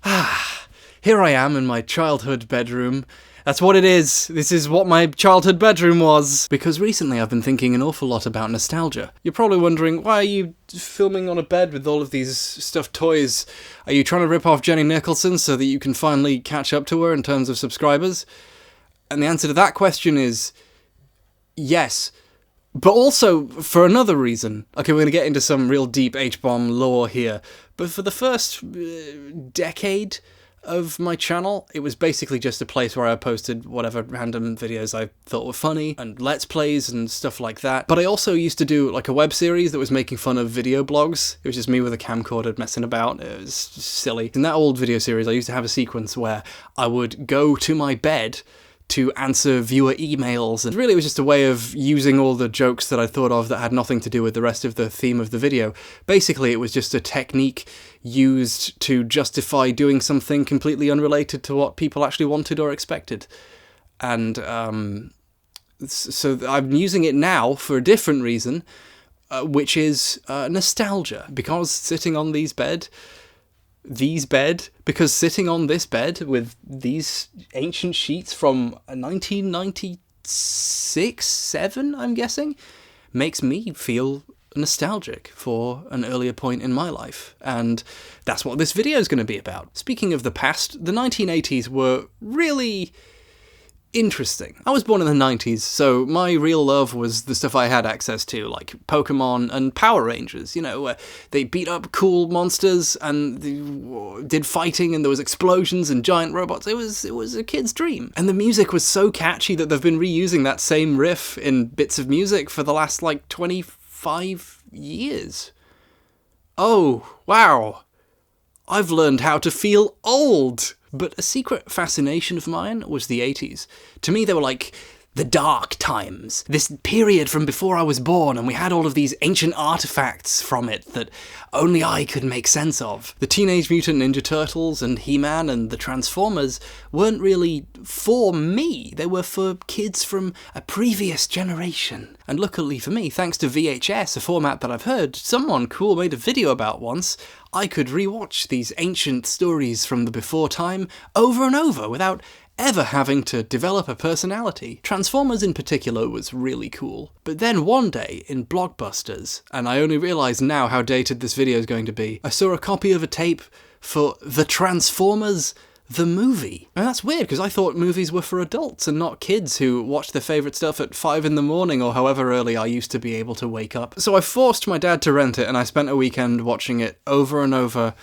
Here I am in my childhood bedroom. That's what it is. This is what my childhood bedroom was. Because recently I've been thinking an awful lot about nostalgia. You're probably wondering, why are you filming on a bed with all of these stuffed toys? Are you trying to rip off Jenny Nicholson so that you can finally catch up to her in terms of subscribers? And the answer to that question is yes. But also for another reason. Okay, we're going to get into some real deep H-bomb lore here. But for the first decade of my channel, it was basically just a place where I posted whatever random videos I thought were funny, and let's plays and stuff like that. But I also used to do like a web series that was making fun of video blogs. It was just me with a camcorder messing about. It was silly. In that old video series, I used to have a sequence where I would go to my bed to answer viewer emails, and really it was just a way of using all the jokes that I thought of that had nothing to do with the rest of the theme of the video. Basically, it was just a technique used to justify doing something completely unrelated to what people actually wanted or expected. And so I'm using it now for a different reason, which is nostalgia, because sitting on this bed with these ancient sheets from 1996, 7, I'm guessing, makes me feel nostalgic for an earlier point in my life. And that's what this video is going to be about. Speaking of the past, the 1980s were really interesting. I was born in the 90s, so my real love was the stuff I had access to, like Pokemon and Power Rangers, you know, where they beat up cool monsters and they did fighting and there was explosions and giant robots. It was a kid's dream. And the music was so catchy that they've been reusing that same riff in bits of music for the last, 25 years. Oh, wow. I've learned how to feel old. But a secret fascination of mine was the 80s. To me, they were like the dark times. This period from before I was born, and we had all of these ancient artifacts from it that only I could make sense of. The Teenage Mutant Ninja Turtles and He-Man and the Transformers weren't really for me. They were for kids from a previous generation. And luckily for me, thanks to VHS, a format that I've heard someone cool made a video about once, I could rewatch these ancient stories from the before time over and over without ever having to develop a personality. Transformers in particular was really cool. But then one day in Blockbusters, and I only realise now how dated this video is going to be, I saw a copy of a tape for The Transformers the movie. And that's weird, because I thought movies were for adults and not kids who watched their favourite stuff at 5 in the morning or however early I used to be able to wake up. So I forced my dad to rent it, and I spent a weekend watching it over and over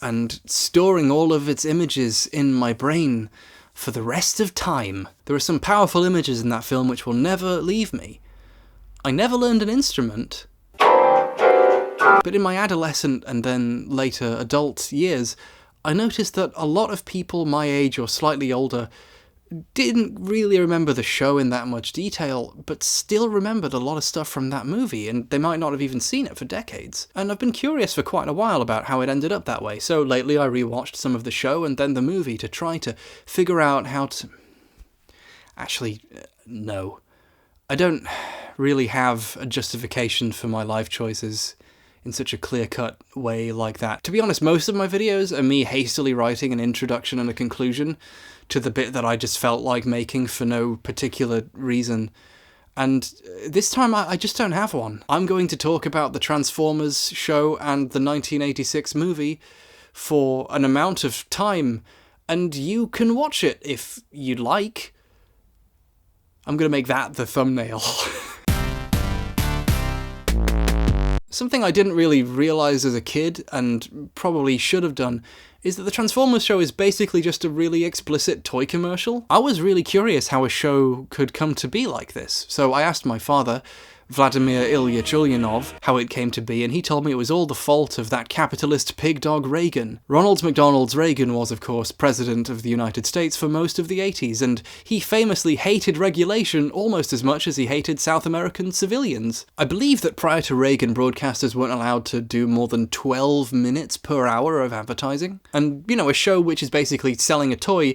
and storing all of its images in my brain for the rest of time. There are some powerful images in that film which will never leave me. I never learned an instrument, but in my adolescent and then later adult years, I noticed that a lot of people my age or slightly older didn't really remember the show in that much detail, but still remembered a lot of stuff from that movie, and they might not have even seen it for decades. And I've been curious for quite a while about how it ended up that way, so lately I rewatched some of the show and then the movie to try to figure out how to... Actually, no. I don't really have a justification for my life choices in such a clear-cut way like that. To be honest, most of my videos are me hastily writing an introduction and a conclusion to the bit that I just felt like making for no particular reason. And this time I just don't have one. I'm going to talk about the Transformers show and the 1986 movie for an amount of time, and you can watch it if you'd like. I'm going to make that the thumbnail. Something I didn't really realise as a kid, and probably should have done, is that the Transformers show is basically just a really explicit toy commercial. I was really curious how a show could come to be like this, so I asked my father, Vladimir Ilyich Ulyanov, how it came to be, and he told me it was all the fault of that capitalist pig dog Reagan. Ronald McDonald's Reagan was, of course, President of the United States for most of the 80s, and he famously hated regulation almost as much as he hated South American civilians. I believe that prior to Reagan, broadcasters weren't allowed to do more than 12 minutes per hour of advertising. And, you know, a show which is basically selling a toy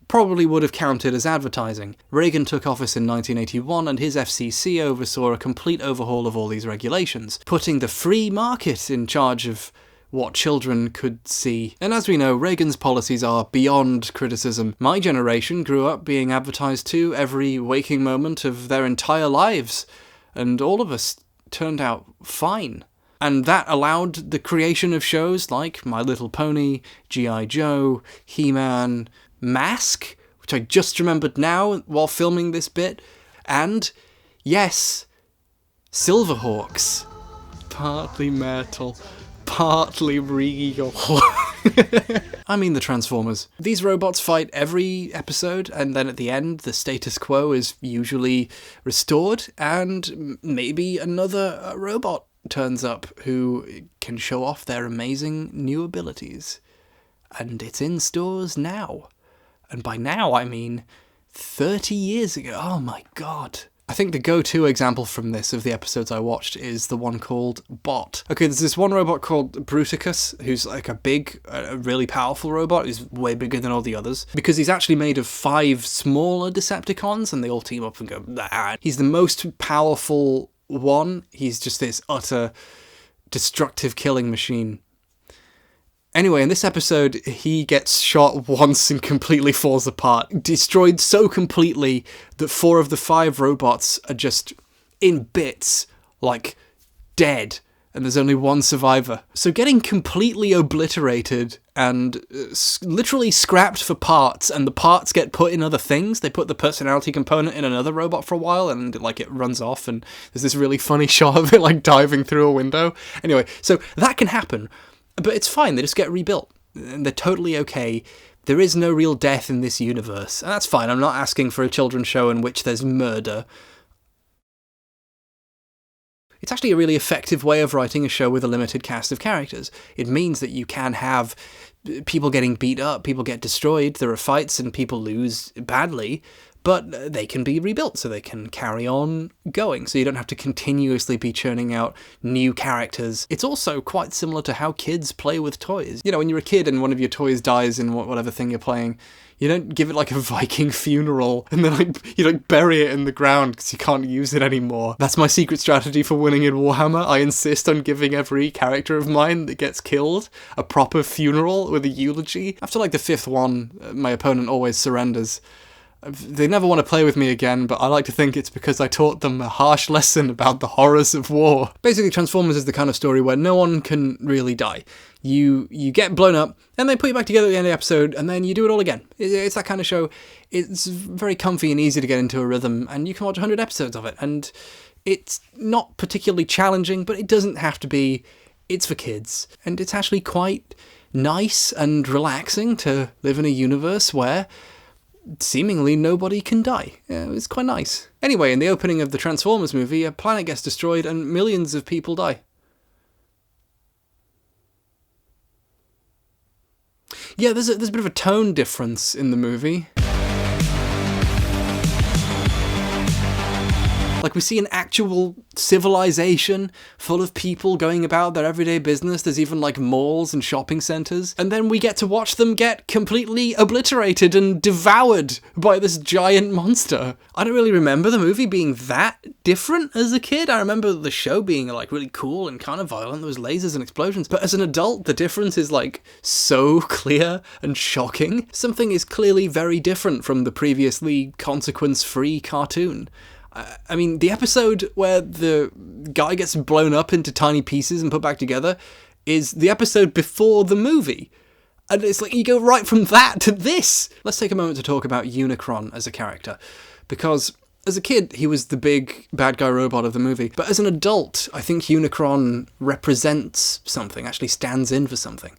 probably would have counted as advertising. Reagan took office in 1981 and his FCC oversaw a complete overhaul of all these regulations, putting the free market in charge of what children could see. And as we know, Reagan's policies are beyond criticism. My generation grew up being advertised to every waking moment of their entire lives, and all of us turned out fine. And that allowed the creation of shows like My Little Pony, G.I. Joe, He-Man, Mask, which I just remembered now while filming this bit, and, yes, Silverhawks. Partly metal, partly regal. I mean the Transformers. These robots fight every episode, and then at the end, the status quo is usually restored, and maybe another robot turns up who can show off their amazing new abilities. And it's in stores now. And by now, I mean 30 years ago. Oh my god. I think the go-to example from this, of the episodes I watched, is the one called Bot. Okay, there's this one robot called Bruticus, who's like a big, really powerful robot, who's way bigger than all the others, because he's actually made of 5 smaller Decepticons, and they all team up and go, nah. He's the most powerful one. He's just this utter destructive killing machine. Anyway, in this episode, he gets shot once and completely falls apart, destroyed so completely that 4 of the 5 robots are just in bits, like dead, and there's only one survivor. So getting completely obliterated and literally scrapped for parts, and the parts get put in other things. They put the personality component in another robot for a while, and like it runs off, and there's this really funny shot of it like diving through a window. Anyway, so that can happen. But it's fine, they just get rebuilt, and they're totally okay. There is no real death in this universe, and that's fine. I'm not asking for a children's show in which there's murder. It's actually a really effective way of writing a show with a limited cast of characters. It means that you can have people getting beat up, people get destroyed, there are fights and people lose badly, but they can be rebuilt, so they can carry on going, so you don't have to continuously be churning out new characters. It's also quite similar to how kids play with toys. You know, when you're a kid and one of your toys dies in whatever thing you're playing, you don't give it like a Viking funeral and then you bury it in the ground because you can't use it anymore. That's my secret strategy for winning in Warhammer. I insist on giving every character of mine that gets killed a proper funeral with a eulogy. After like the 5th one, my opponent always surrenders. They never want to play with me again, but I like to think it's because I taught them a harsh lesson about the horrors of war. Basically, Transformers is the kind of story where no one can really die. You get blown up, and they put you back together at the end of the episode, and then you do it all again. It's that kind of show. It's very comfy and easy to get into a rhythm, and you can watch 100 episodes of it, and it's not particularly challenging, but it doesn't have to be. It's for kids, and it's actually quite nice and relaxing to live in a universe where seemingly nobody can die. It's quite nice. Anyway, in the opening of the Transformers movie, a planet gets destroyed and millions of people die. Yeah, there's a bit of a tone difference in the movie. Like, we see an actual civilization full of people going about their everyday business. There's even, like, malls and shopping centres. And then we get to watch them get completely obliterated and devoured by this giant monster. I don't really remember the movie being that different as a kid. I remember the show being, like, really cool and kind of violent. There was lasers and explosions. But as an adult, the difference is, like, so clear and shocking. Something is clearly very different from the previously consequence-free cartoon. I mean, the episode where the guy gets blown up into tiny pieces and put back together is the episode before the movie. And it's like, you go right from that to this. Let's take a moment to talk about Unicron as a character. Because as a kid, he was the big bad guy robot of the movie. But as an adult, I think Unicron represents something, actually stands in for something.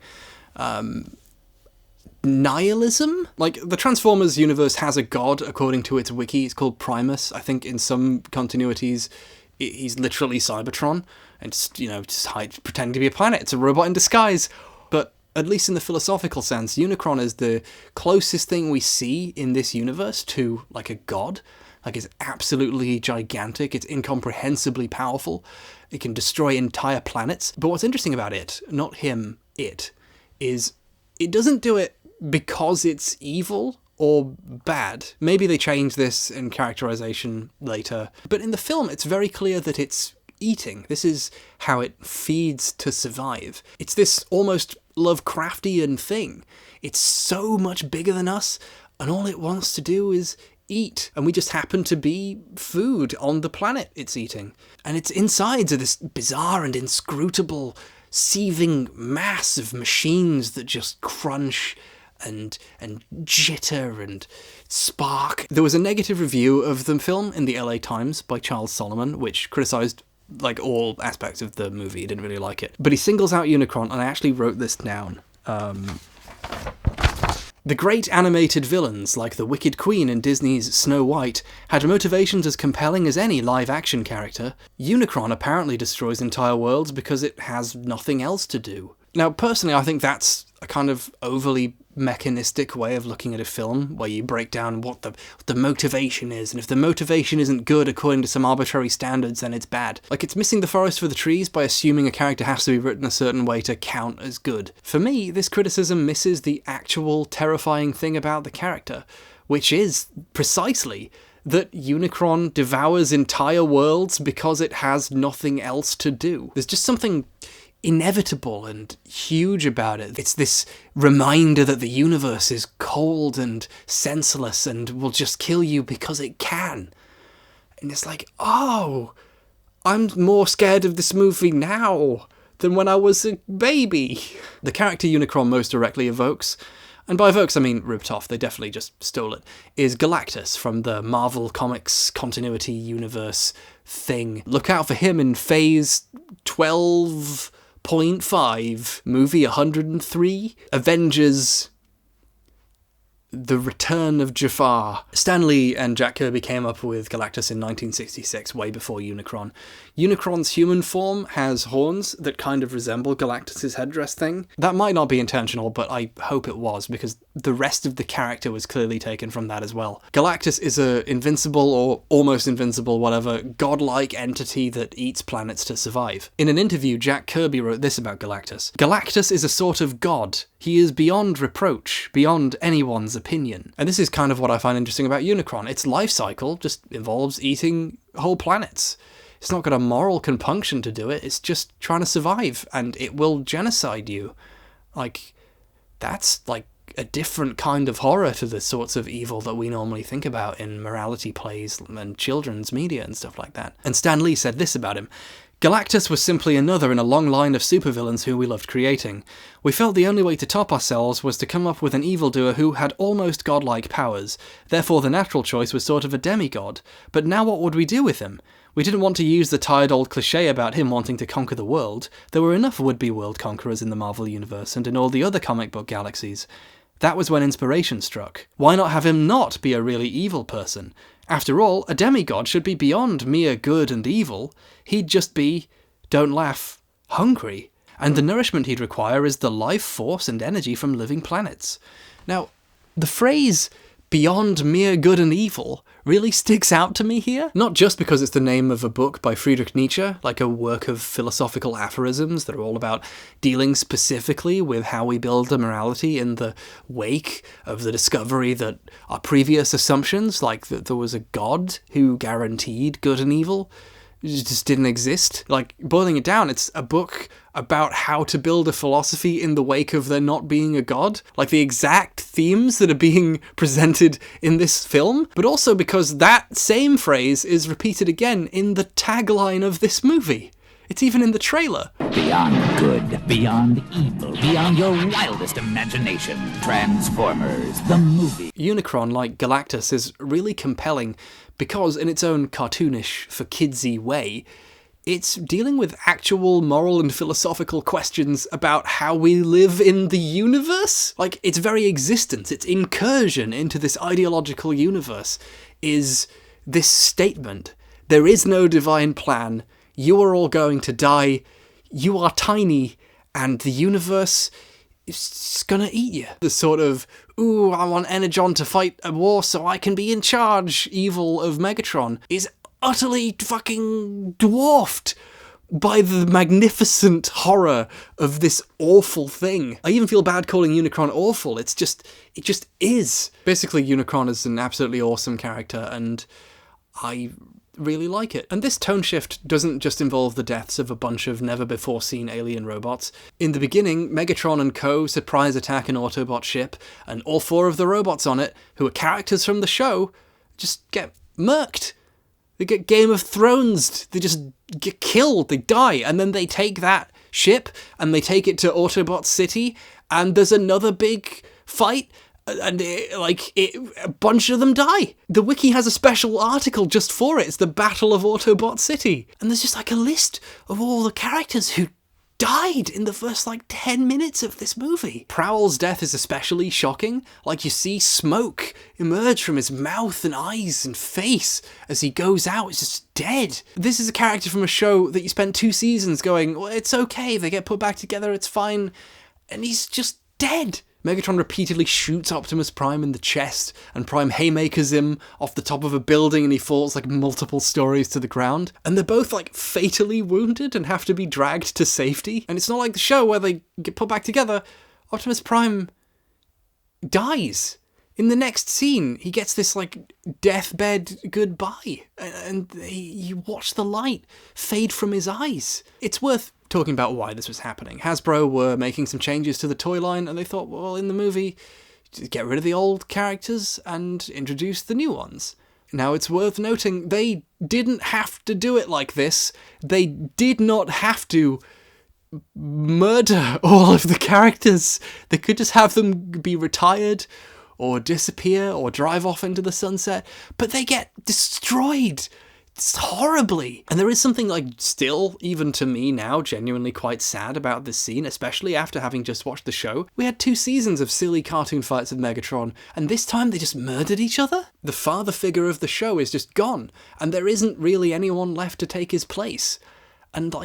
Nihilism? Like, the Transformers universe has a god, according to its wiki. It's called Primus. I think in some continuities, he's literally Cybertron, and just pretending to be a planet. It's a robot in disguise. But at least in the philosophical sense, Unicron is the closest thing we see in this universe to, like, a god. Like, it's absolutely gigantic. It's incomprehensibly powerful. It can destroy entire planets. But what's interesting about it, not him, is it doesn't do it because it's evil or bad. Maybe they change this in characterization later. But in the film, it's very clear that it's eating. This is how it feeds to survive. It's this almost Lovecraftian thing. It's so much bigger than us, and all it wants to do is eat. And we just happen to be food on the planet it's eating. And its insides are this bizarre and inscrutable, seething mass of machines that just crunch and jitter and spark. There was a negative review of the film in the LA Times by Charles Solomon, which criticised like all aspects of the movie. He didn't really like it. But he singles out Unicron, and I actually wrote this down. The great animated villains, like the Wicked Queen in Disney's Snow White, had motivations as compelling as any live-action character. Unicron apparently destroys entire worlds because it has nothing else to do. Now, personally, I think that's a kind of overly mechanistic way of looking at a film, where you break down what the motivation is, and if the motivation isn't good according to some arbitrary standards, then it's bad. Like, it's missing the forest for the trees by assuming a character has to be written a certain way to count as good. For me, this criticism misses the actual terrifying thing about the character, which is precisely that Unicron devours entire worlds because it has nothing else to do. There's just something inevitable and huge about it. It's this reminder that the universe is cold and senseless and will just kill you because it can. And it's like, oh, I'm more scared of this movie now than when I was a baby. The character Unicron most directly evokes, and by evokes I mean ripped off, they definitely just stole it, is Galactus from the Marvel Comics continuity universe thing. Look out for him in Phase 12.5, movie 103, Avengers: The Return of Jafar. Stan Lee and Jack Kirby came up with Galactus in 1966, way before Unicron. Unicron's human form has horns that kind of resemble Galactus's headdress thing. That might not be intentional, but I hope it was, because the rest of the character was clearly taken from that as well. Galactus is a invincible, or almost invincible, whatever, godlike entity that eats planets to survive. In an interview, Jack Kirby wrote this about Galactus. Galactus is a sort of god. He is beyond reproach, beyond anyone's opinion. And this is kind of what I find interesting about Unicron. Its life cycle just involves eating whole planets. It's not got a moral compunction to do it, it's just trying to survive, and it will genocide you. Like, that's like a different kind of horror to the sorts of evil that we normally think about in morality plays and children's media and stuff like that. And Stan Lee said this about him: Galactus was simply another in a long line of supervillains who we loved creating. We felt the only way to top ourselves was to come up with an evildoer who had almost godlike powers. Therefore the natural choice was sort of a demigod. But now what would we do with him? We didn't want to use the tired old cliché about him wanting to conquer the world. There were enough would-be world conquerors in the Marvel Universe and in all the other comic book galaxies. That was when inspiration struck. Why not have him not be a really evil person? After all, a demigod should be beyond mere good and evil. He'd just be, don't laugh, hungry. And the nourishment he'd require is the life force and energy from living planets. Now, the phrase beyond mere good and evil really sticks out to me here. Not just because it's the name of a book by Friedrich Nietzsche, like a work of philosophical aphorisms that are all about dealing specifically with how we build a morality in the wake of the discovery that our previous assumptions, like that there was a god who guaranteed good and evil, just didn't exist. Like, boiling it down, it's a book about how to build a philosophy in the wake of there not being a god. Like, the exact themes that are being presented in this film, but also because that same phrase is repeated again in the tagline of this movie. It's even in the trailer. Beyond good, beyond evil, beyond your wildest imagination. Transformers, the movie. Unicron, like Galactus, is really compelling because, in its own cartoonish, for kidsy way, it's dealing with actual moral and philosophical questions about how we live in the universe. Like, its very existence, its incursion into this ideological universe is this statement: there is no divine plan, you are all going to die, you are tiny, and the universe is gonna eat you. The sort of, ooh, I want Energon to fight a war so I can be in charge evil of Megatron is utterly fucking dwarfed by the magnificent horror of this awful thing. I even feel bad calling Unicron awful. It just is. Basically, Unicron is an absolutely awesome character, and I really like it. And this tone shift doesn't just involve the deaths of a bunch of never-before-seen alien robots. In the beginning, Megatron and co. surprise attack an Autobot ship, and all 4 of the robots on it, who are characters from the show, just get murked. They get Game of Thrones. They just get killed. They die. And then they take that ship and they take it to Autobot City, and there's another big fight, and a bunch of them die. The wiki has a special article just for it. It's the Battle of Autobot City. And there's just like a list of all the characters who died in the first 10 minutes of this movie. Prowl's death is especially shocking. You see smoke emerge from his mouth and eyes and face as he goes out. It's just dead. This is a character from a show that you spent 2 seasons going, well, it's okay, they get put back together, it's fine. And he's just dead. Megatron repeatedly shoots Optimus Prime in the chest, and Prime haymakers him off the top of a building, and he falls multiple stories to the ground. And they're both fatally wounded and have to be dragged to safety. And it's not like the show where they get put back together. Optimus Prime dies. In the next scene, he gets this deathbed goodbye, and you watch the light fade from his eyes. It's worth talking about why this was happening. Hasbro were making some changes to the toy line, and they thought, well, in the movie, just get rid of the old characters and introduce the new ones. Now, it's worth noting, they didn't have to do it like this. They did not have to murder all of the characters. They could just have them be retired, or disappear, or drive off into the sunset, but they get destroyed horribly. And there is something still, even to me now, genuinely quite sad about this scene, especially after having just watched the show. We had 2 seasons of silly cartoon fights with Megatron, and this time they just murdered each other? The father figure of the show is just gone, and there isn't really anyone left to take his place. And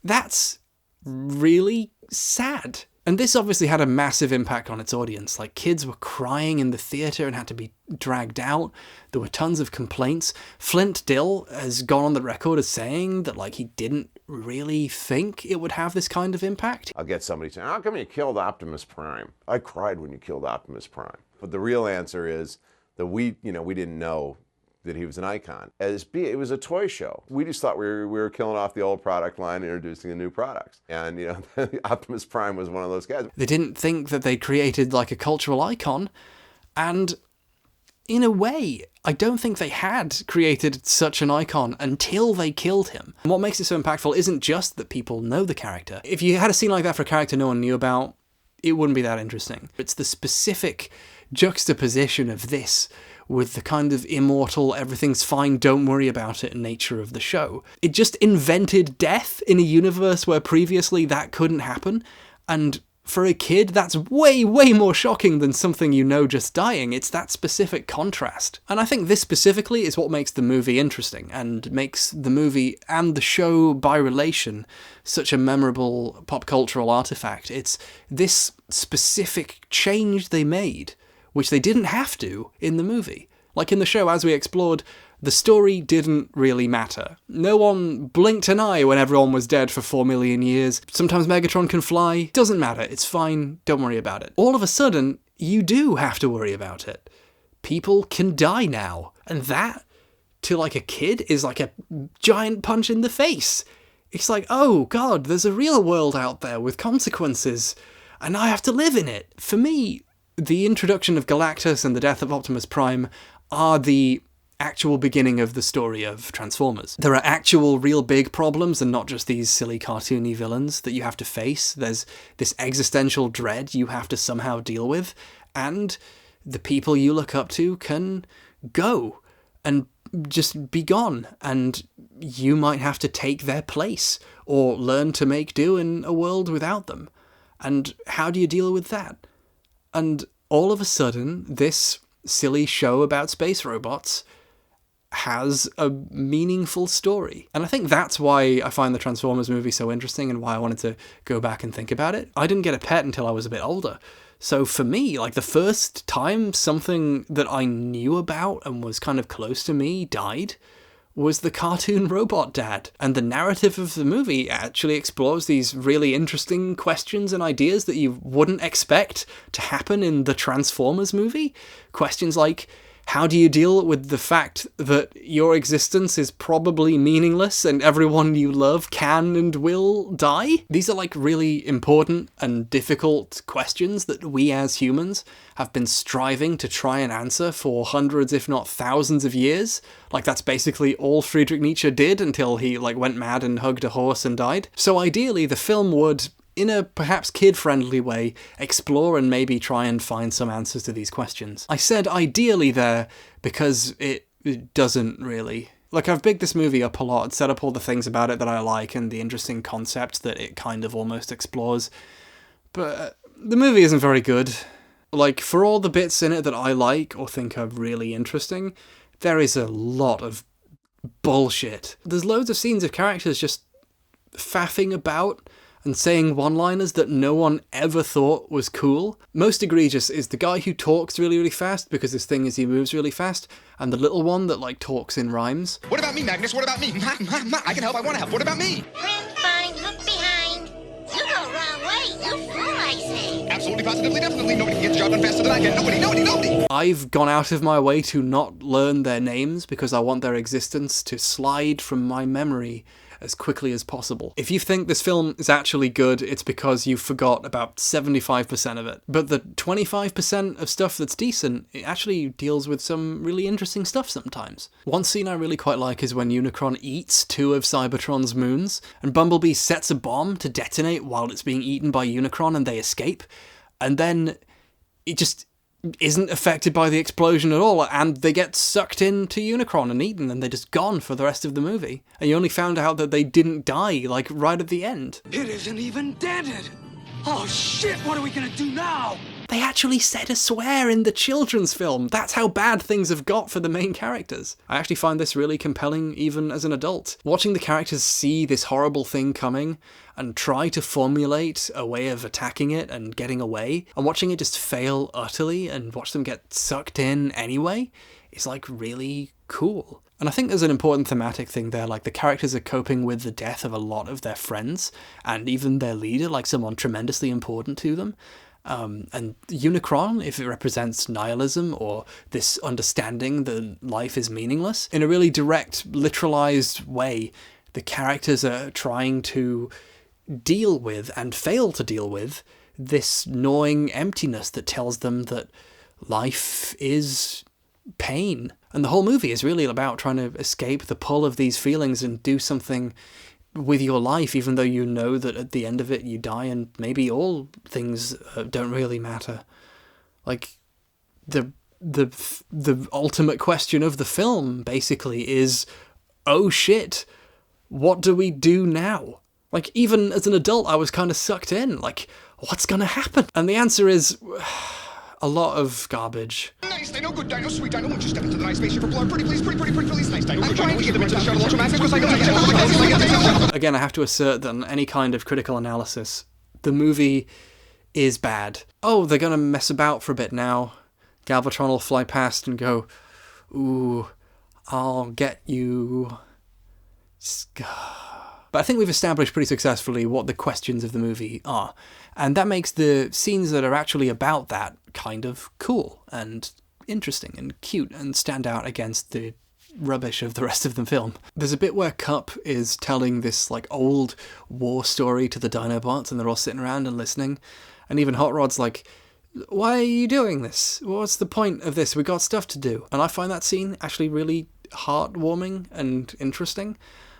that's really sad. And this obviously had a massive impact on its audience. Kids were crying in the theatre and had to be dragged out. There were tons of complaints. Flint Dill has gone on the record as saying that, he didn't really think it would have this kind of impact. I'll get somebody saying, how come you killed Optimus Prime? I cried when you killed Optimus Prime. But the real answer is that we didn't know that he was an icon. It was a toy show. We just thought we were killing off the old product line and introducing the new products. And, Optimus Prime was one of those guys. They didn't think that they created a cultural icon. And in a way, I don't think they had created such an icon until they killed him. And what makes it so impactful isn't just that people know the character. If you had a scene like that for a character no one knew about, it wouldn't be that interesting. It's the specific juxtaposition of this with the kind of immortal, everything's fine, don't worry about it nature of the show. It just invented death in a universe where previously that couldn't happen, and for a kid, that's way, way more shocking than something just dying. It's that specific contrast. And I think this specifically is what makes the movie interesting, and makes the movie and the show, by relation, such a memorable pop cultural artifact. It's this specific change they made, which they didn't have to in the movie. In the show, as we explored, the story didn't really matter. No one blinked an eye when everyone was dead for 4 million years. Sometimes Megatron can fly. Doesn't matter. It's fine. Don't worry about it. All of a sudden, you do have to worry about it. People can die now. And that, to a kid, is a giant punch in the face. It's oh God, there's a real world out there with consequences, and I have to live in it. For me, the introduction of Galactus and the death of Optimus Prime are the actual beginning of the story of Transformers. There are actual real big problems and not just these silly cartoony villains that you have to face. There's this existential dread you have to somehow deal with, and the people you look up to can go and just be gone, and you might have to take their place or learn to make do in a world without them. And how do you deal with that? And all of a sudden, this silly show about space robots has a meaningful story. And I think that's why I find the Transformers movie so interesting and why I wanted to go back and think about it. I didn't get a pet until I was a bit older. So for me, the first time something that I knew about and was kind of close to me died was the cartoon robot dad. And the narrative of the movie actually explores these really interesting questions and ideas that you wouldn't expect to happen in the Transformers movie. Questions like, How do you deal with the fact that your existence is probably meaningless and everyone you love can and will die? These are like really important and difficult questions that we as humans have been striving to try and answer for hundreds, if not thousands of years. Like, that's basically all Friedrich Nietzsche did until he like went mad and hugged a horse and died. So ideally, the film would, in a perhaps kid-friendly way, explore and maybe try and find some answers to these questions. I said ideally there because it doesn't really. Like, I've bigged this movie up a lot, set up all the things about it that I like and the interesting concepts that it kind of almost explores, but the movie isn't very good. Like, for all the bits in it that I like or think are really interesting, there is a lot of bullshit. There's loads of scenes of characters just faffing about and saying one-liners that no one ever thought was cool. Most egregious is the guy who talks really, really fast, because his thing is he moves really fast, and the little one that, like, talks in rhymes. What about me, Magnus? What about me? I can help, I want to help. What about me? Friend, fine, look behind. You go wrong way, you fool, I say. Absolutely, positively, definitely. Nobody can get the job done faster than I can. Nobody. I've gone out of my way to not learn their names because I want their existence to slide from my memory as quickly as possible. If you think this film is actually good, it's because you forgot about 75% of it. But the 25% of stuff that's decent, it actually deals with some really interesting stuff sometimes. One scene I really quite like is when Unicron eats 2 of Cybertron's moons, and Bumblebee sets a bomb to detonate while it's being eaten by Unicron and they escape, and then it just isn't affected by the explosion at all, and they get sucked into Unicron and eaten, and they're just gone for the rest of the movie. And you only found out that they didn't die, like, right at the end. It isn't even dented! Oh shit, what are we gonna do now? They actually said a swear in the children's film. That's how bad things have got for the main characters. I actually find this really compelling even as an adult. Watching the characters see this horrible thing coming and try to formulate a way of attacking it and getting away, and watching it just fail utterly and watch them get sucked in anyway, is like really cool. And I think there's an important thematic thing there, like the characters are coping with the death of a lot of their friends, and even their leader, like someone tremendously important to them. And Unicron, if it represents nihilism or this understanding that life is meaningless, in a really direct, literalized way, the characters are trying to deal with and fail to deal with this gnawing emptiness that tells them that life is pain. And the whole movie is really about trying to escape the pull of these feelings and do something with your life, even though you know that at the end of it you die and maybe all things don't really matter. Like, the ultimate question of the film basically is, oh shit, what do we do now? Like, even as an adult I was kind of sucked in, like, what's gonna happen? And the answer is a lot of garbage. Nice dino, good dino, sweet dino. Won't you step into the nice spaceship for floor? Pretty please, pretty please. Nice dino, good dino. Won't you get into the shuttle ultra massive? Again, I have to assert that on any kind of critical analysis, the movie is bad. Oh, they're gonna mess about for a bit now. Galvatron will fly past and go, ooh, I'll get you. But I think we've established pretty successfully what the questions of the movie are. And that makes the scenes that are actually about that kind of cool and interesting and cute and stand out against the rubbish of the rest of the film. There's a bit where Cup is telling this like old war story to the Dinobots and they're all sitting around and listening. And even Hot Rod's like, why are you doing this? What's the point of this? We got stuff to do. And I find that scene actually really heartwarming and interesting.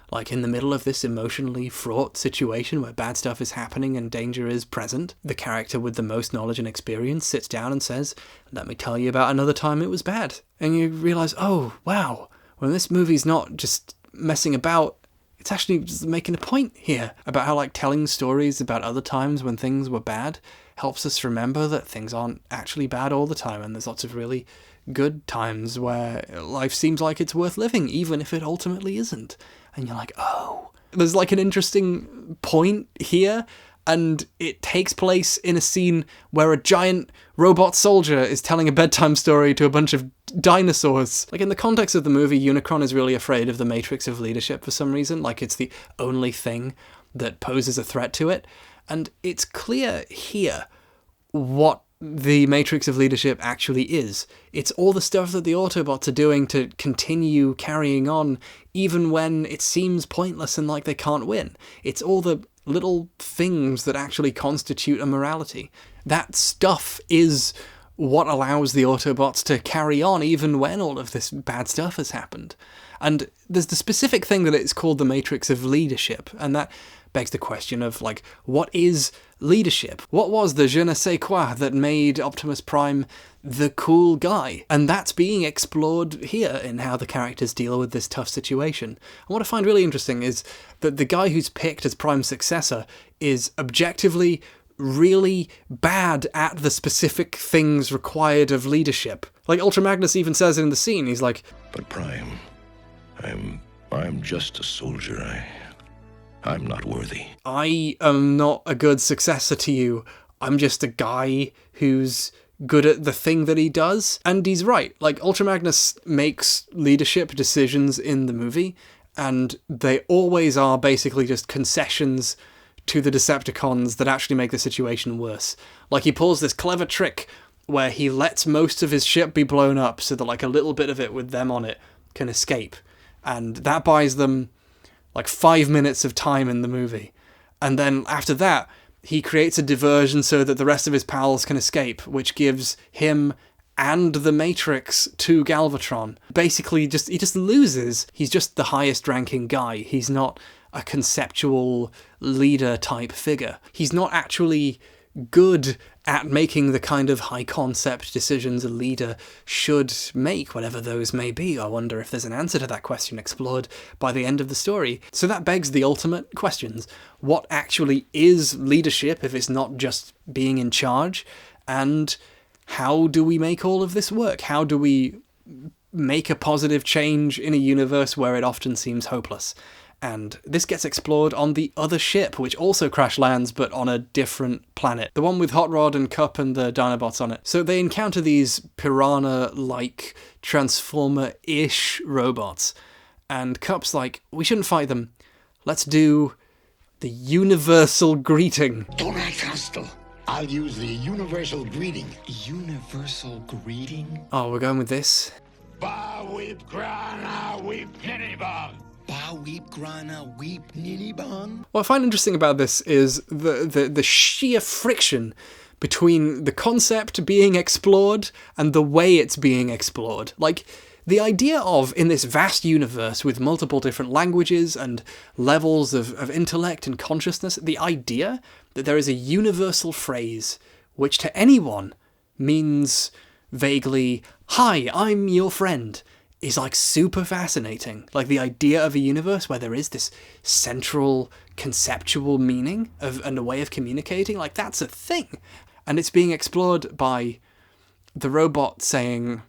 Like, in the middle of this emotionally fraught situation where bad stuff is happening and danger is present, the character with the most knowledge and experience sits down and says, let me tell you about another time it was bad. And you realise, oh, wow, well, this movie's not just messing about, it's actually just making a point here about how, like, telling stories about other times when things were bad helps us remember that things aren't actually bad all the time, and there's lots of really good times where life seems like it's worth living, even if it ultimately isn't. And you're like, oh, there's like an interesting point here, and it takes place in a scene where a giant robot soldier is telling a bedtime story to a bunch of dinosaurs. Like, in the context of the movie, Unicron is really afraid of the matrix of leadership for some reason, like it's the only thing that poses a threat to it. And it's clear here what the matrix of leadership actually is. It's all the stuff that the Autobots are doing to continue carrying on, even when it seems pointless and like they can't win. It's all the little things that actually constitute a morality. That stuff is what allows the Autobots to carry on even when all of this bad stuff has happened. And there's the specific thing that it's called the matrix of leadership, and that begs the question of, like, what is leadership? What was the je ne sais quoi that made Optimus Prime the cool guy? And that's being explored here in how the characters deal with this tough situation. And what I find really interesting is that the guy who's picked as Prime's successor is objectively really bad at the specific things required of leadership. Like, Ultra Magnus even says it in the scene, he's like, "But Prime, I'm just a soldier. I'm not worthy. I am not a good successor to you. I'm just a guy who's good at the thing that he does." And he's right. Like, Ultra Magnus makes leadership decisions in the movie, and they always are basically just concessions to the Decepticons that actually make the situation worse. Like, he pulls this clever trick where he lets most of his ship be blown up so that, like, a little bit of it with them on it can escape. And that buys them, like, 5 minutes of time in the movie. And then after that, he creates a diversion so that the rest of his pals can escape, which gives him and the Matrix to Galvatron. Basically, he just loses. He's just the highest ranking guy. He's not a conceptual leader type figure. He's not actually good at making the kind of high concept decisions a leader should make, whatever those may be. I wonder if there's an answer to that question explored by the end of the story. So that begs the ultimate questions. What actually is leadership if it's not just being in charge? And how do we make all of this work? How do we make a positive change in a universe where it often seems hopeless? And this gets explored on the other ship, which also crash lands, but on a different planet. The one with Hot Rod and Cup and the Dinobots on it. So they encounter these piranha-like, Transformer-ish robots. And Cup's like, we shouldn't fight them. Let's do the universal greeting. Don't act hostile. I'll use the universal greeting. Universal greeting? Oh, we're going with this? Ba weep grana weep ninibong. Ba weep grana weep ninibong. What I find interesting about this is the sheer friction between the concept being explored and the way it's being explored. Like, the idea of, in this vast universe with multiple different languages and levels of intellect and consciousness, the idea that there is a universal phrase which to anyone means vaguely, "Hi, I'm your friend," is like super fascinating. Like, the idea of a universe where there is this central conceptual meaning and a way of communicating, like, that's a thing. And it's being explored by the robot saying,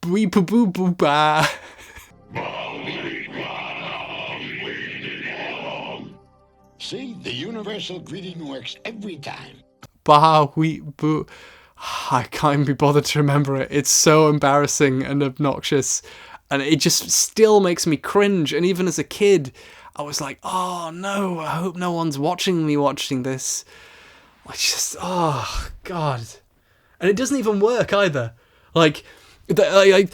"Bwee boo boo boo ba." See, the universal greeting works every time. Ba wee boo. I can't even be bothered to remember it. It's so embarrassing and obnoxious, and it just still makes me cringe. And even as a kid, I was like, oh no, I hope no one's watching me watching this. Like, just, oh god. And it doesn't even work either. Like, they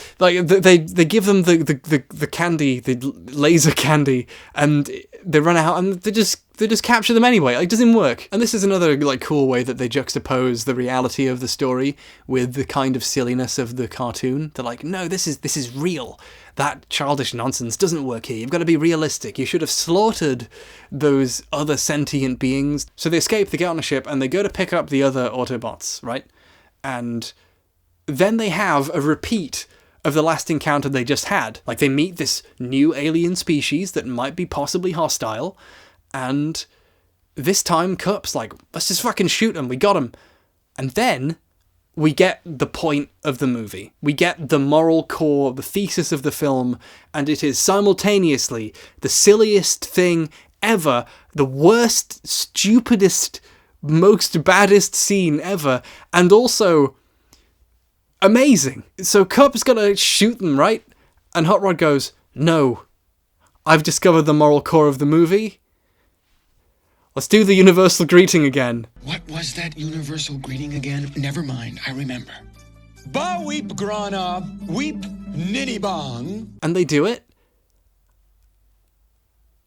give them the candy, the laser candy, and they run out, and they just capture them anyway. Like, it doesn't work. And this is another, like, cool way that they juxtapose the reality of the story with the kind of silliness of the cartoon. They're like, no, this is real. That childish nonsense doesn't work here. You've got to be realistic. You should have slaughtered those other sentient beings. So they escape, they get on a ship, and they go to pick up the other Autobots, right? And then they have a repeat of the last encounter they just had. Like, they meet this new alien species that might be possibly hostile, and this time Cup's like, let's just fucking shoot them, we got them. And then we get the point of the movie. We get the moral core, the thesis of the film, and it is simultaneously the silliest thing ever, the worst, stupidest, most baddest scene ever, and also amazing. So Cup's gonna shoot them, right? And Hot Rod goes, no, I've discovered the moral core of the movie. Let's do the universal greeting again. What was that universal greeting again? Never mind, I remember. Ba weep grana, weep ninny bong. And they do it.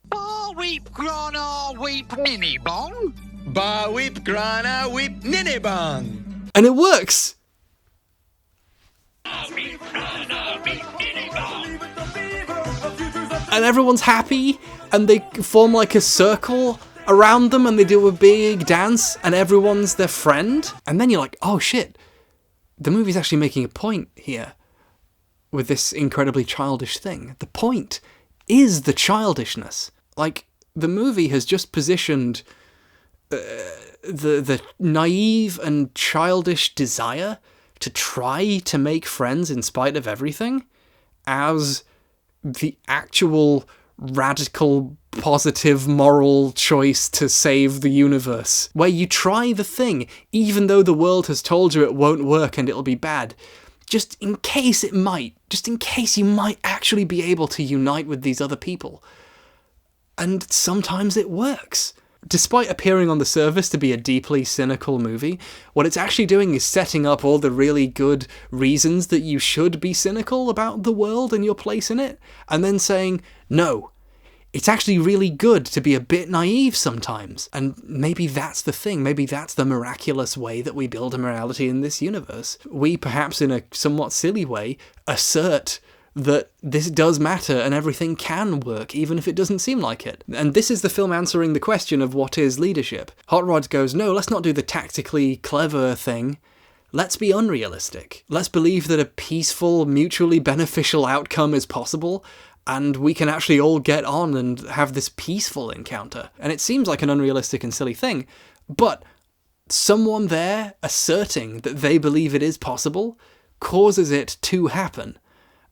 Ba weep grana weep ninny bong. Ba weep grana, weep ninny bong. And it works. And everyone's happy, and they form like a circle around them, and they do a big dance, and everyone's their friend. And then you're like, oh shit, the movie's actually making a point here with this incredibly childish thing. The point is the childishness. Like, the movie has just positioned the naive and childish desire to try to make friends in spite of everything as the actual radical, positive, moral choice to save the universe, where you try the thing, even though the world has told you it won't work and it'll be bad, just in case it might, just in case you might actually be able to unite with these other people. And sometimes it works. Despite appearing on the surface to be a deeply cynical movie, what it's actually doing is setting up all the really good reasons that you should be cynical about the world and your place in it, and then saying, no, it's actually really good to be a bit naive sometimes. And maybe that's the thing, maybe that's the miraculous way that we build a morality in this universe. We, perhaps in a somewhat silly way, assert that this does matter and everything can work, even if it doesn't seem like it. And this is the film answering the question of what is leadership. Hot Rod goes, no, let's not do the tactically clever thing. Let's be unrealistic. Let's believe that a peaceful, mutually beneficial outcome is possible, and we can actually all get on and have this peaceful encounter. And it seems like an unrealistic and silly thing, but someone there asserting that they believe it is possible causes it to happen.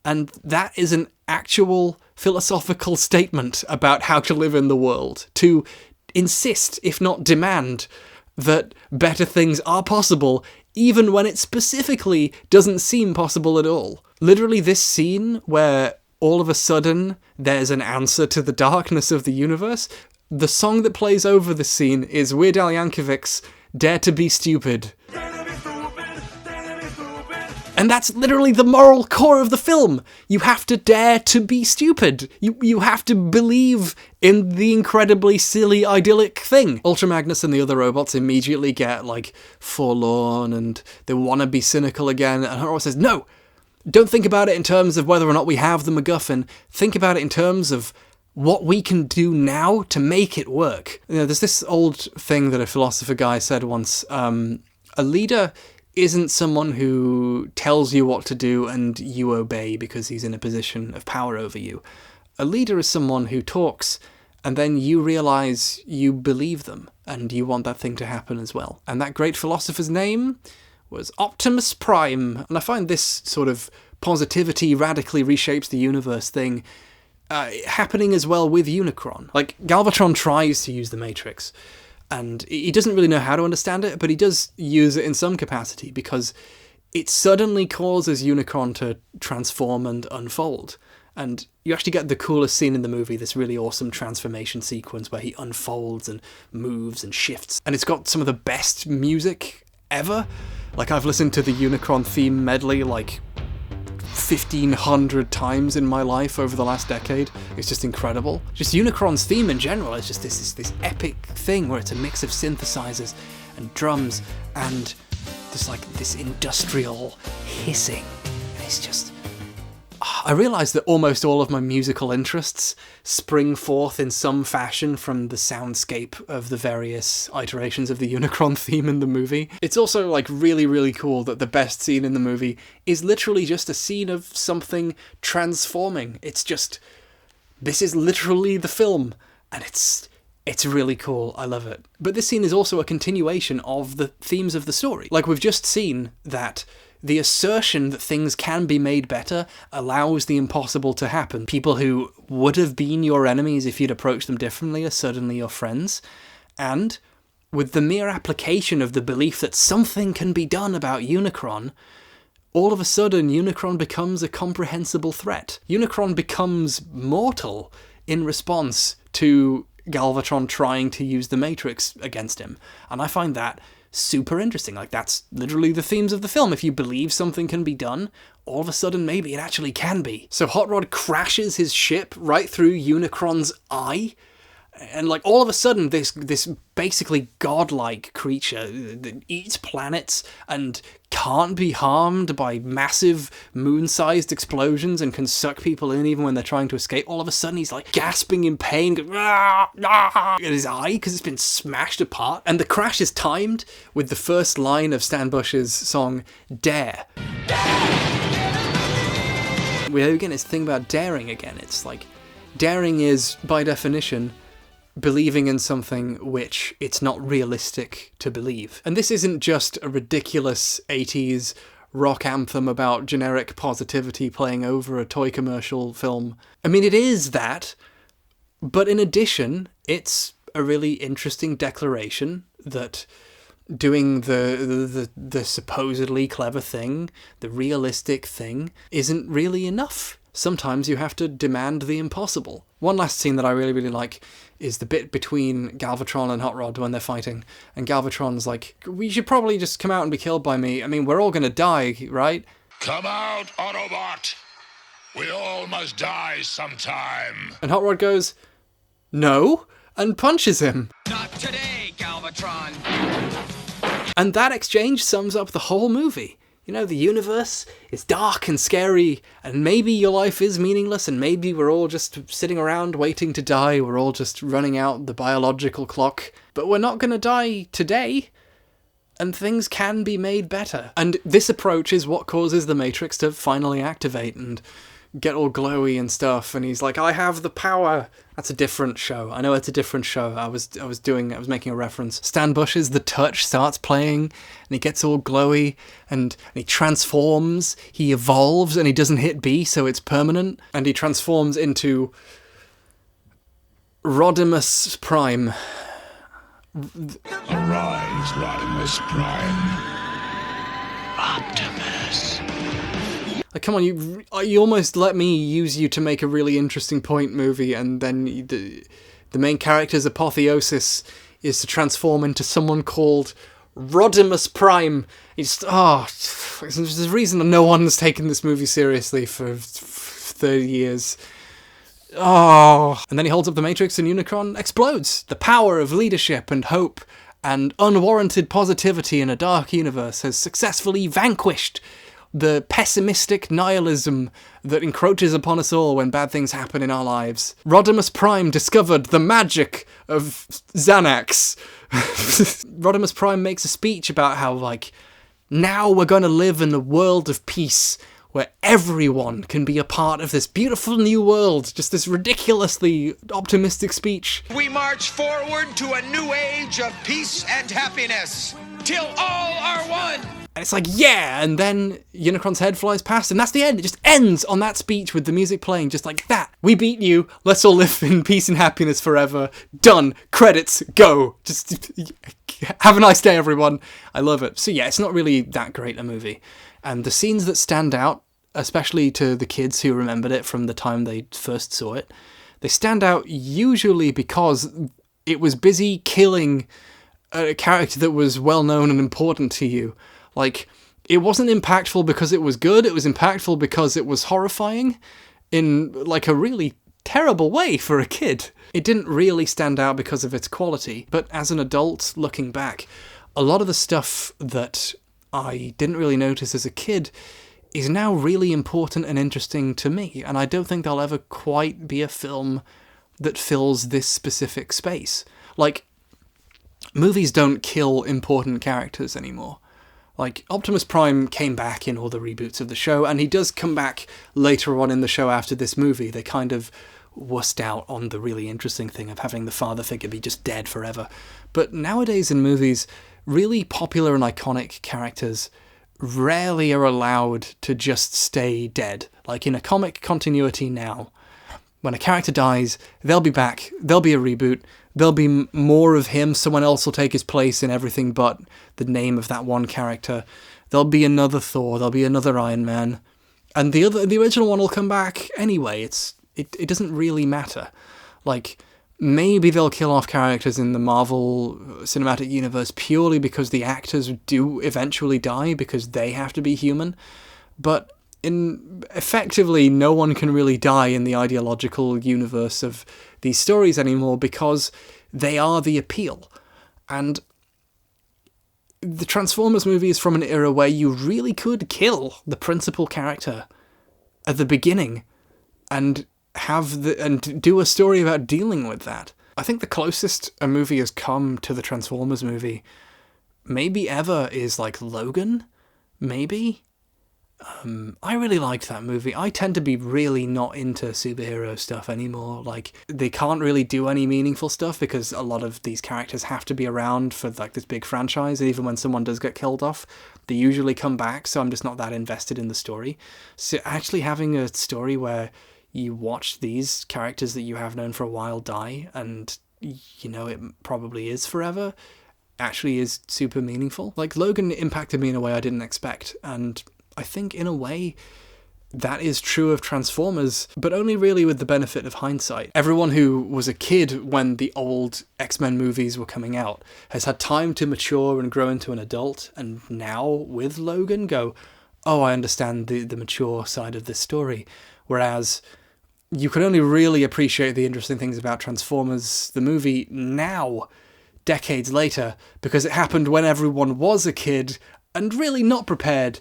And that is an actual philosophical statement about how to live in the world. To insist, if not demand, that better things are possible, even when it specifically doesn't seem possible at all. Literally, this scene where all of a sudden there's an answer to the darkness of the universe, the song that plays over the scene is Weird Al Yankovic's Dare to Be Stupid. And that's literally the moral core of the film. You have to dare to be stupid. You have to believe in the incredibly silly, idyllic thing. Ultra Magnus and the other robots immediately get, like, forlorn and they want to be cynical again. And Hot Rod says, no, don't think about it in terms of whether or not we have the MacGuffin. Think about it in terms of what we can do now to make it work. You know, there's this old thing that a philosopher guy said once. A leader isn't someone who tells you what to do and you obey because he's in a position of power over you. A leader is someone who talks and then you realise you believe them and you want that thing to happen as well. And that great philosopher's name was Optimus Prime. And I find this sort of positivity radically reshapes the universe thing happening as well with Unicron. Like, Galvatron tries to use the Matrix, and he doesn't really know how to understand it, but he does use it in some capacity because it suddenly causes Unicron to transform and unfold. And you actually get the coolest scene in the movie, this really awesome transformation sequence where he unfolds and moves and shifts. And it's got some of the best music ever. Like, I've listened to the Unicron theme medley like 1,500 times in my life over the last decade. It's just incredible. Just Unicron's theme in general is just this epic thing where it's a mix of synthesizers and drums and this industrial hissing. And it's just... I realise that almost all of my musical interests spring forth in some fashion from the soundscape of the various iterations of the Unicron theme in the movie. It's also, like, really, really cool that the best scene in the movie is literally just a scene of something transforming. It's just... this is literally the film, and it's really cool. I love it. But this scene is also a continuation of the themes of the story. Like, we've just seen that the assertion that things can be made better allows the impossible to happen. People who would have been your enemies if you'd approached them differently are suddenly your friends. And with the mere application of the belief that something can be done about Unicron, all of a sudden Unicron becomes a comprehensible threat. Unicron becomes mortal in response to Galvatron trying to use the Matrix against him. And I find that super interesting. Like, that's literally the themes of the film. If you believe something can be done, all of a sudden maybe it actually can be. So Hot Rod crashes his ship right through Unicron's eye, and like all of a sudden this basically godlike creature that eats planets and can't be harmed by massive moon-sized explosions and can suck people in even when they're trying to escape, all of a sudden he's like gasping in pain at his eye because it's been smashed apart. And the crash is timed with the first line of Stan Bush's song Dare. Again, it's the thing about daring again. It's like, daring is, by definition, believing in something which it's not realistic to believe. And this isn't just a ridiculous 80s rock anthem about generic positivity playing over a toy commercial film. I mean, it is that, but in addition, it's a really interesting declaration that doing the supposedly clever thing, the realistic thing, isn't really enough. Sometimes you have to demand the impossible. One last scene that I really, really like is the bit between Galvatron and Hot Rod when they're fighting. And Galvatron's like, we should probably just come out and be killed by me. I mean, we're all gonna die, right? Come out, Autobot! We all must die sometime. And Hot Rod goes, no, and punches him. Not today, Galvatron. And that exchange sums up the whole movie. You know, the universe is dark and scary, and maybe your life is meaningless, and maybe we're all just sitting around waiting to die, we're all just running out the biological clock, but we're not gonna die today, and things can be made better. And this approach is what causes the Matrix to finally activate and get all glowy and stuff, and he's like, I have the power. That's a different show. I know it's a different show. I was making a reference. Stan Bush's The Touch starts playing, and he gets all glowy, and he transforms, he evolves, and he doesn't hit B, so it's permanent, and he transforms into Rodimus Prime. Arise, Rodimus Prime. Optimus. Like, come on, you almost let me use you to make a really interesting point, movie, and then the main character's apotheosis is to transform into someone called Rodimus Prime. There's a reason no one's taken this movie seriously for 30 years. Oh. And then he holds up the Matrix and Unicron explodes. The power of leadership and hope and unwarranted positivity in a dark universe has successfully vanquished the pessimistic nihilism that encroaches upon us all when bad things happen in our lives. Rodimus Prime discovered the magic of Xanax. Rodimus Prime makes a speech about how, like, now we're going to live in a world of peace where everyone can be a part of this beautiful new world. Just this ridiculously optimistic speech. We march forward to a new age of peace and happiness, till all are one. And it's like, yeah, and then Unicron's head flies past, and that's the end. It just ends on that speech with the music playing, just like that. We beat you, let's all live in peace and happiness forever. Done. Credits, go. Just have a nice day, everyone. I love it. So yeah, it's not really that great a movie. And the scenes that stand out, especially to the kids who remembered it from the time they first saw it, they stand out usually because it was busy killing a character that was well known and important to you. Like, it wasn't impactful because it was good, it was impactful because it was horrifying in, like, a really terrible way for a kid. It didn't really stand out because of its quality, but as an adult, looking back, a lot of the stuff that I didn't really notice as a kid is now really important and interesting to me, and I don't think there'll ever quite be a film that fills this specific space. Like, movies don't kill important characters anymore. Like, Optimus Prime came back in all the reboots of the show, and he does come back later on in the show after this movie. They kind of wussed out on the really interesting thing of having the father figure be just dead forever. But nowadays in movies, really popular and iconic characters rarely are allowed to just stay dead. Like, in a comic continuity now, when a character dies, they'll be back, there'll be a reboot, there'll be more of him, someone else will take his place in everything but the name of that one character. There'll be another Thor, there'll be another Iron Man, and the original one will come back anyway. It doesn't really matter. Like, maybe they'll kill off characters in the Marvel Cinematic Universe purely because the actors do eventually die because they have to be human. But effectively, no one can really die in the ideological universe of these stories anymore because they are the appeal. And the Transformers movie is from an era where you really could kill the principal character at the beginning and do a story about dealing with that. I think the closest a movie has come to the Transformers movie maybe ever is like Logan, maybe. I really liked that movie. I tend to be really not into superhero stuff anymore. Like, they can't really do any meaningful stuff because a lot of these characters have to be around for like this big franchise, and even when someone does get killed off, they usually come back, so I'm just not that invested in the story. So actually having a story where you watch these characters that you have known for a while die, and you know it probably is forever, actually is super meaningful. Like, Logan impacted me in a way I didn't expect, and I think in a way that is true of Transformers, but only really with the benefit of hindsight. Everyone who was a kid when the old X-Men movies were coming out has had time to mature and grow into an adult, and now with Logan go, oh, I understand the mature side of this story. Whereas you can only really appreciate the interesting things about Transformers, the movie, now, decades later, because it happened when everyone was a kid and really not prepared.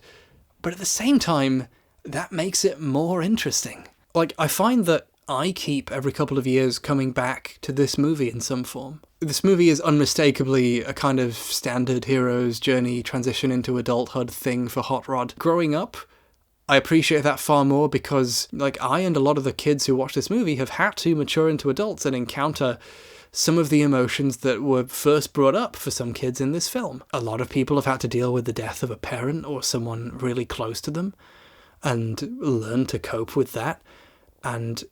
But at the same time, that makes it more interesting. Like, I find that I keep every couple of years coming back to this movie in some form. This movie is unmistakably a kind of standard hero's journey transition into adulthood thing for Hot Rod. Growing up, I appreciate that far more because, like, I and a lot of the kids who watch this movie have had to mature into adults and encounter some of the emotions that were first brought up for some kids in this film. A lot of people have had to deal with the death of a parent or someone really close to them and learn to cope with that. And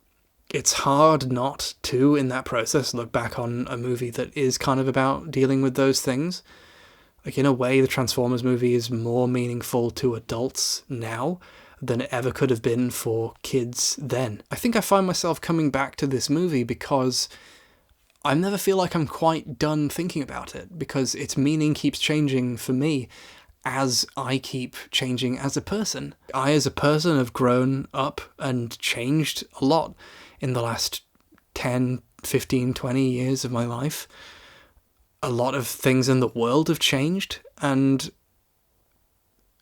it's hard not to, in that process, look back on a movie that is kind of about dealing with those things. Like, in a way, the Transformers movie is more meaningful to adults now than it ever could have been for kids then. I think I find myself coming back to this movie because I never feel like I'm quite done thinking about it, because its meaning keeps changing for me as I keep changing as a person. I, as a person, have grown up and changed a lot in the last 10, 15, 20 years of my life. A lot of things in the world have changed, and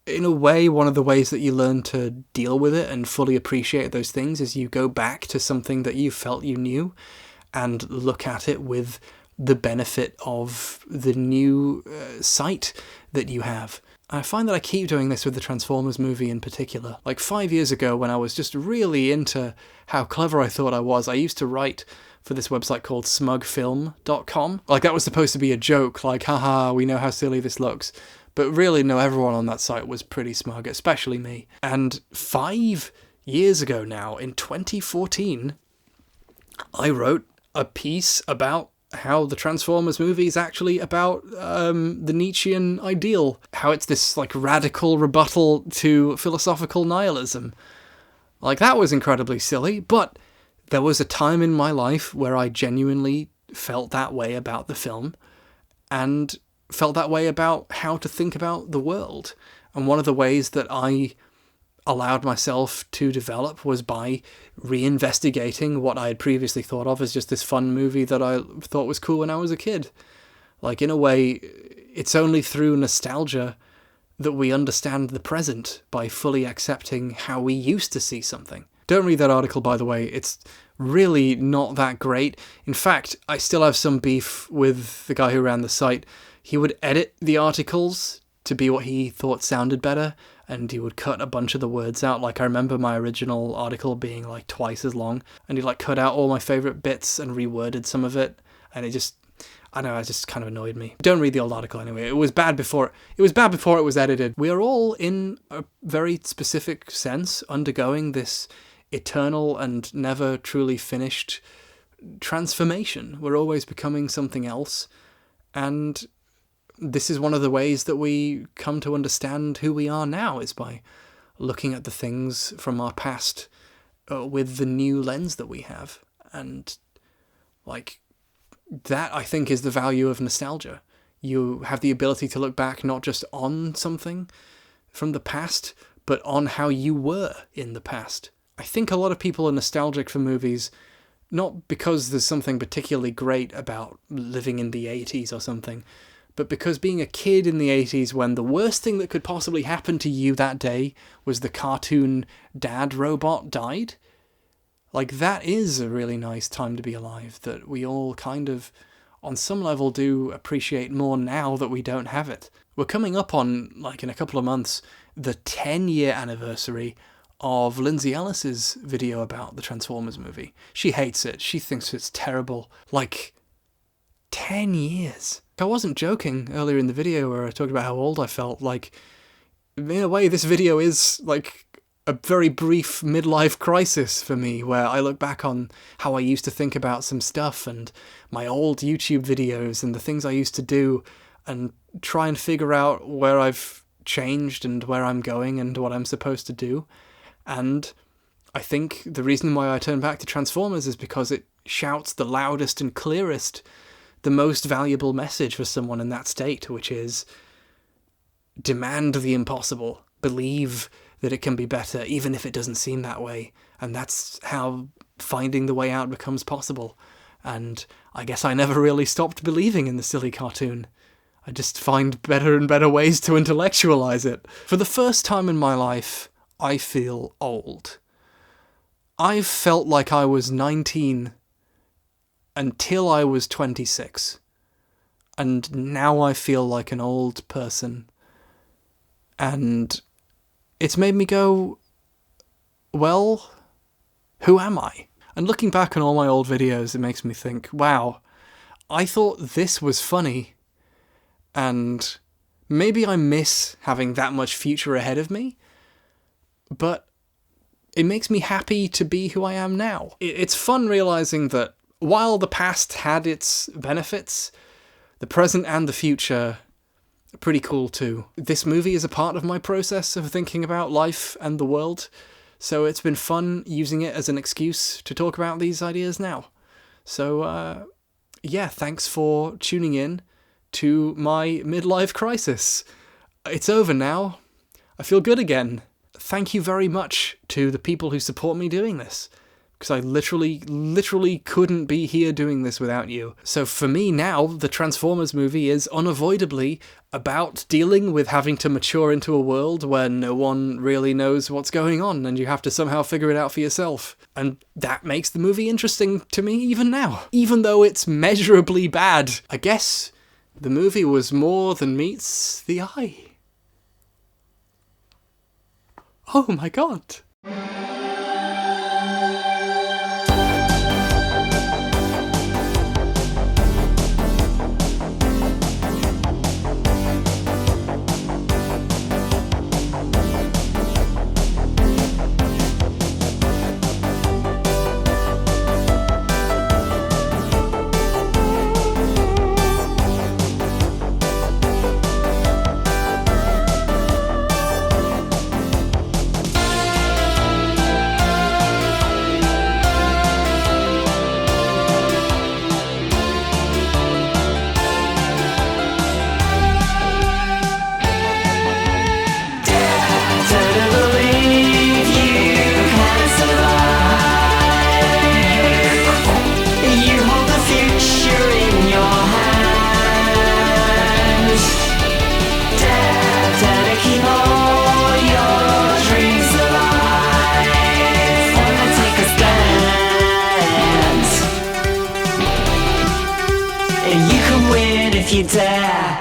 in a way, one of the ways that you learn to deal with it and fully appreciate those things is you go back to something that you felt you knew and look at it with the benefit of the new sight that you have. I find that I keep doing this with the Transformers movie in particular. Like 5 years ago, when I was just really into how clever I thought I was, I used to write for this website called smugfilm.com. Like, that was supposed to be a joke, like, haha, we know how silly this looks. But really, no, everyone on that site was pretty smug, especially me. And 5 years ago now, in 2014, I wrote a piece about how the Transformers movie is actually about the Nietzschean ideal, how it's this like radical rebuttal to philosophical nihilism. Like, that was incredibly silly, but there was a time in my life where I genuinely felt that way about the film and felt that way about how to think about the world. And one of the ways that I allowed myself to develop was by reinvestigating what I had previously thought of as just this fun movie that I thought was cool when I was a kid. Like, in a way, it's only through nostalgia that we understand the present, by fully accepting how we used to see something. Don't read that article, by the way. It's really not that great. In fact, I still have some beef with the guy who ran the site. He would edit the articles to be what he thought sounded better, and he would cut a bunch of the words out. Like, I remember my original article being like twice as long, and he like cut out all my favorite bits and reworded some of it, and it just, I don't know, it just kind of annoyed me. Don't read the old article anyway. It was bad before it was edited. We are all, in a very specific sense, undergoing this eternal and never truly finished transformation. We're always becoming something else, and this is one of the ways that we come to understand who we are now, is by looking at the things from our past with the new lens that we have. And, like, that, I think, is the value of nostalgia. You have the ability to look back not just on something from the past, but on how you were in the past. I think a lot of people are nostalgic for movies, not because there's something particularly great about living in the 80s or something, but because being a kid in the 80s when the worst thing that could possibly happen to you that day was the cartoon dad robot died. Like, that is a really nice time to be alive, that we all kind of, on some level, do appreciate more now that we don't have it. We're coming up on, like in a couple of months, the 10-year anniversary of Lindsay Ellis's video about the Transformers movie. She hates it. She thinks it's terrible. Like, 10 years. I wasn't joking earlier in the video where I talked about how old I felt. Like, in a way, this video is, like, a very brief midlife crisis for me, where I look back on how I used to think about some stuff and my old YouTube videos and the things I used to do, and try and figure out where I've changed and where I'm going and what I'm supposed to do. And I think the reason why I turn back to Transformers is because it shouts the loudest and clearest the most valuable message for someone in that state, which is demand the impossible, believe that it can be better even if it doesn't seem that way, and that's how finding the way out becomes possible. And I guess I never really stopped believing in the silly cartoon. I just find better and better ways to intellectualize it. For the first time in my life, I feel old. I've felt like I was 19 until I was 26. And now I feel like an old person. And it's made me go, well, who am I? And looking back on all my old videos, it makes me think, wow, I thought this was funny. And maybe I miss having that much future ahead of me, but it makes me happy to be who I am now. It's fun realizing that while the past had its benefits, the present and the future are pretty cool too. This movie is a part of my process of thinking about life and the world, so it's been fun using it as an excuse to talk about these ideas now. So, yeah, thanks for tuning in to my midlife crisis. It's over now. I feel good again. Thank you very much to the people who support me doing this, because I literally couldn't be here doing this without you. So for me now, the Transformers movie is unavoidably about dealing with having to mature into a world where no one really knows what's going on and you have to somehow figure it out for yourself. And that makes the movie interesting to me even now, even though it's measurably bad. I guess the movie was more than meets the eye. Oh my god. If you dare.